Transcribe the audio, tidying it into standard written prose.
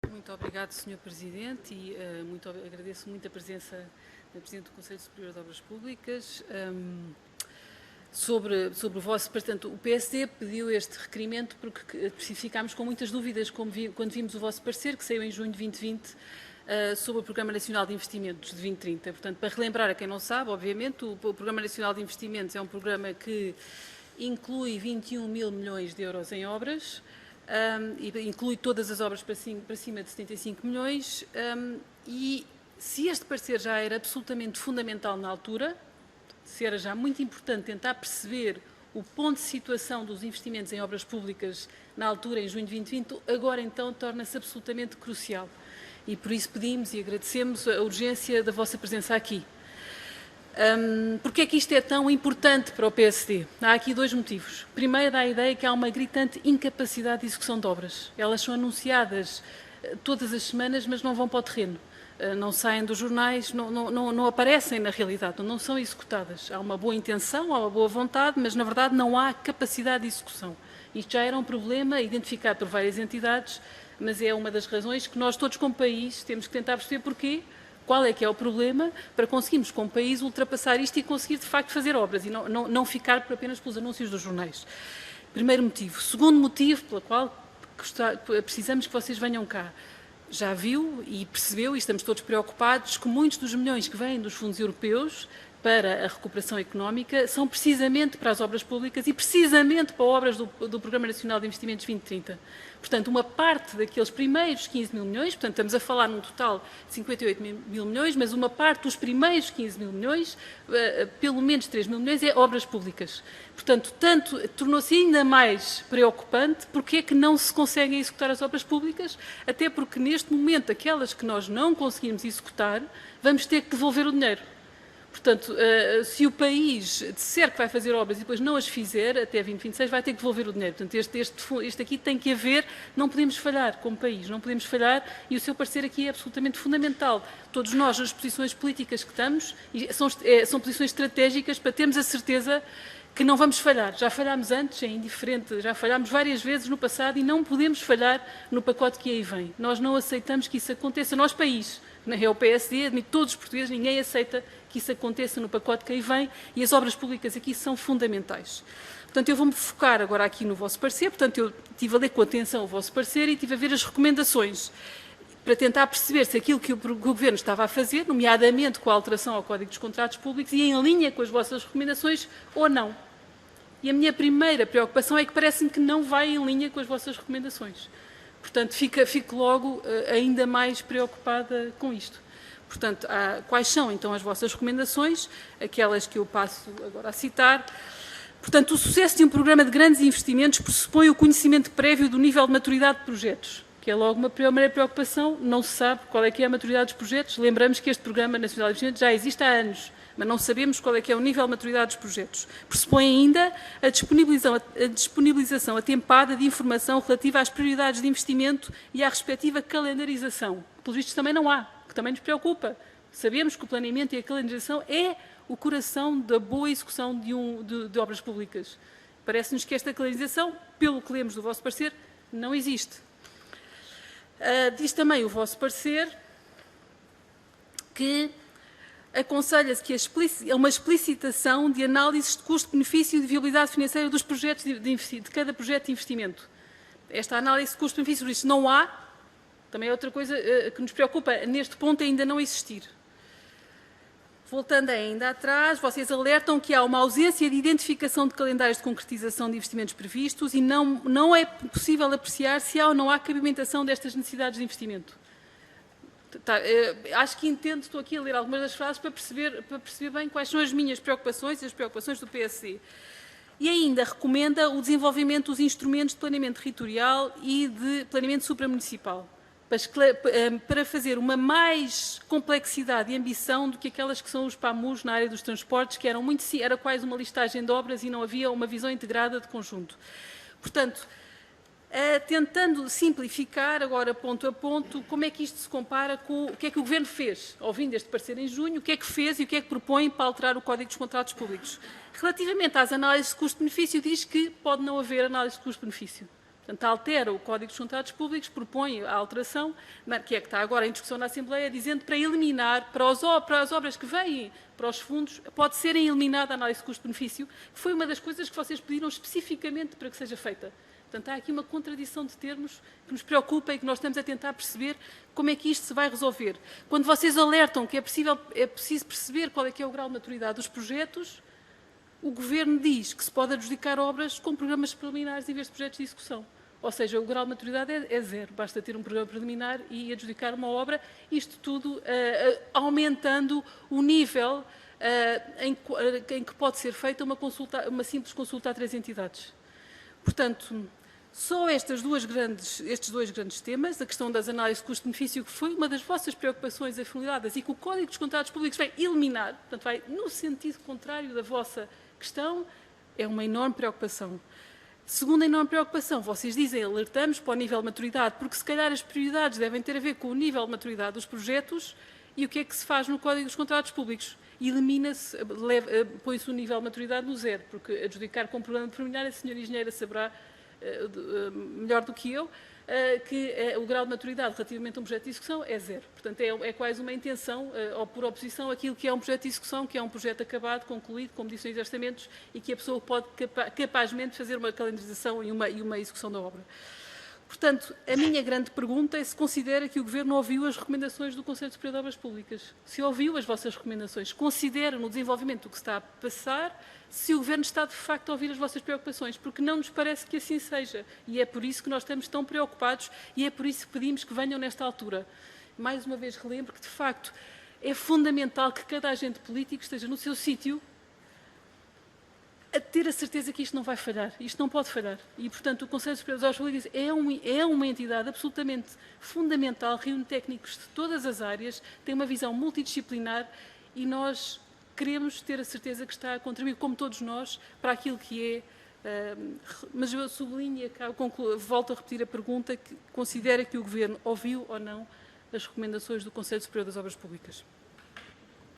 Muito obrigado, Sr. Presidente, e agradeço muito a presença da Presidente do Conselho Superior de Obras Públicas. Sobre o vosso, portanto, o PSD pediu este requerimento porque ficámos com muitas dúvidas quando vimos o vosso parecer, que saiu em junho de 2020, sobre o Programa Nacional de Investimentos de 2030. Portanto, para relembrar a quem não sabe, obviamente, o Programa Nacional de Investimentos é um programa que inclui 21 mil milhões de euros em obras, e inclui todas as obras para cima de 75 milhões, e se este parecer já era absolutamente fundamental na altura, se era já muito importante tentar perceber o ponto de situação dos investimentos em obras públicas na altura, em junho de 2020, agora então torna-se absolutamente crucial. E por isso pedimos e agradecemos a urgência da vossa presença aqui. Porquê é que isto é tão importante para o PSD? Há aqui dois motivos. Primeiro, há a ideia que há uma gritante incapacidade de execução de obras. Elas são anunciadas todas as semanas, mas não vão para o terreno. Não saem dos jornais, não aparecem na realidade, não são executadas. Há uma boa intenção, há uma boa vontade, mas na verdade não há capacidade de execução. Isto já era um problema identificado por várias entidades, mas é uma das razões que nós todos como país temos que tentar perceber porquê, qual é que é o problema, para conseguirmos como país ultrapassar isto e conseguir de facto fazer obras e não ficar apenas pelos anúncios dos jornais. Primeiro motivo. Segundo motivo pelo qual precisamos que vocês venham cá. Já viu e percebeu, e estamos todos preocupados, que muitos dos milhões que vêm dos fundos europeus para a recuperação económica são precisamente para as obras públicas e precisamente para obras do Programa Nacional de Investimentos 2030. Portanto, uma parte daqueles primeiros 15 mil milhões, portanto, estamos a falar num total de 58 mil milhões, mas uma parte dos primeiros 15 mil milhões, pelo menos 3 mil milhões, é obras públicas. Portanto, tornou-se ainda mais preocupante porque é que não se conseguem executar as obras públicas, até porque neste momento, aquelas que nós não conseguimos executar, vamos ter que devolver o dinheiro. Portanto, se o país disser que vai fazer obras e depois não as fizer, até 2026 vai ter que devolver o dinheiro. Portanto, este aqui tem que haver, não podemos falhar como país, não podemos falhar, e o seu parecer aqui é absolutamente fundamental. Todos nós, nas posições políticas que estamos, são posições estratégicas para termos a certeza que não vamos falhar. Já falhámos antes, é indiferente, já falhámos várias vezes no passado e não podemos falhar no pacote que aí vem. Nós não aceitamos que isso aconteça, nós país. É o PSD, admito todos os portugueses, ninguém aceita que isso aconteça no pacote que aí vem e as obras públicas aqui são fundamentais. Portanto, eu vou-me focar agora aqui no vosso parecer, portanto, eu estive a ler com atenção o vosso parecer e estive a ver as recomendações para tentar perceber se aquilo que o Governo estava a fazer, nomeadamente com a alteração ao Código dos Contratos Públicos, ia em linha com as vossas recomendações ou não. E a minha primeira preocupação é que parece-me que não vai em linha com as vossas recomendações. Portanto, fico logo ainda mais preocupada com isto. Portanto, quais são então as vossas recomendações? Aquelas que eu passo agora a citar. Portanto, o sucesso de um programa de grandes investimentos pressupõe o conhecimento prévio do nível de maturidade de projetos, que é logo uma primeira preocupação. Não se sabe qual é que é a maturidade dos projetos. Lembramos que este Programa Nacional de Investimentos já existe há anos, mas não sabemos qual é que é o nível de maturidade dos projetos. Pressupõe ainda a disponibilização atempada de informação relativa às prioridades de investimento e à respectiva calendarização. Pelos vistos também não há, que também nos preocupa. Sabemos que o planeamento e a calendarização é o coração da boa execução de obras públicas. Parece-nos que esta calendarização, pelo que lemos do vosso parecer, não existe. Diz também o vosso parecer que aconselha-se que uma explicitação de análises de custo-benefício e de viabilidade financeira dos projetos de cada projeto de investimento. Esta análise de custo-benefício, isso não há, também é outra coisa que nos preocupa, neste ponto ainda não existir. Voltando ainda atrás, vocês alertam que há uma ausência de identificação de calendários de concretização de investimentos previstos e não é possível apreciar se há ou não há cabimentação destas necessidades de investimento. Acho que entendo, estou aqui a ler algumas das frases para perceber bem quais são as minhas preocupações e as preocupações do PSD. E ainda recomenda o desenvolvimento dos instrumentos de planeamento territorial e de planeamento supramunicipal, para fazer uma mais complexidade e ambição do que aquelas que são os PAMUs na área dos transportes, que era quase uma listagem de obras e não havia uma visão integrada de conjunto. Portanto, tentando simplificar, agora ponto a ponto, como é que isto se compara com o que é que o Governo fez, ouvindo este parecer em junho, o que é que fez e o que é que propõe para alterar o Código dos Contratos Públicos. Relativamente às análises de custo-benefício, diz que pode não haver análise de custo-benefício. Portanto, altera o Código dos Contratos Públicos, propõe a alteração, que é que está agora em discussão na Assembleia, dizendo para eliminar, para as obras que vêm para os fundos, pode ser eliminada a análise de custo-benefício, que foi uma das coisas que vocês pediram especificamente para que seja feita. Portanto, há aqui uma contradição de termos que nos preocupa e que nós estamos a tentar perceber como é que isto se vai resolver. Quando vocês alertam que é preciso perceber qual é que é o grau de maturidade dos projetos, o Governo diz que se pode adjudicar obras com programas preliminares em vez de projetos de execução. Ou seja, o grau de maturidade é zero. Basta ter um programa preliminar e adjudicar uma obra, isto tudo aumentando o nível em que pode ser feita uma simples consulta a 3 entidades. Portanto, só estes dois grandes temas, a questão das análises de custo-benefício, que foi uma das vossas preocupações afiliadas e que o Código dos Contratos Públicos vai eliminar, portanto, vai no sentido contrário da vossa questão, é uma enorme preocupação. Segunda enorme preocupação, vocês dizem, alertamos para o nível de maturidade, porque se calhar as prioridades devem ter a ver com o nível de maturidade dos projetos e o que é que se faz no Código dos Contratos Públicos. Elimina-se, põe-se o nível de maturidade no zero, porque adjudicar com programa preliminar, a senhora engenheira saberá melhor do que eu, que o grau de maturidade relativamente a um projeto de execução é zero. Portanto, é quase uma intenção, ou por oposição, aquilo que é um projeto de execução, que é um projeto acabado, concluído, com medições de orçamentos e que a pessoa pode capazmente fazer uma calendarização e uma execução da obra. Portanto, a minha grande pergunta é se considera que o Governo ouviu as recomendações do Conselho Superior de Obras Públicas. Se ouviu as vossas recomendações, considera no desenvolvimento do que está a passar, se o Governo está de facto a ouvir as vossas preocupações, porque não nos parece que assim seja. E é por isso que nós estamos tão preocupados e é por isso que pedimos que venham nesta altura. Mais uma vez relembro que, de facto, é fundamental que cada agente político esteja no seu sítio a ter a certeza que isto não vai falhar, isto não pode falhar. E, portanto, o Conselho Superior das Obras Públicas é uma entidade absolutamente fundamental, reúne técnicos de todas as áreas, tem uma visão multidisciplinar e nós queremos ter a certeza que está a contribuir, como todos nós, para aquilo que é. Mas eu sublinho e volto a repetir a pergunta, que considera que o Governo ouviu ou não as recomendações do Conselho Superior das Obras Públicas.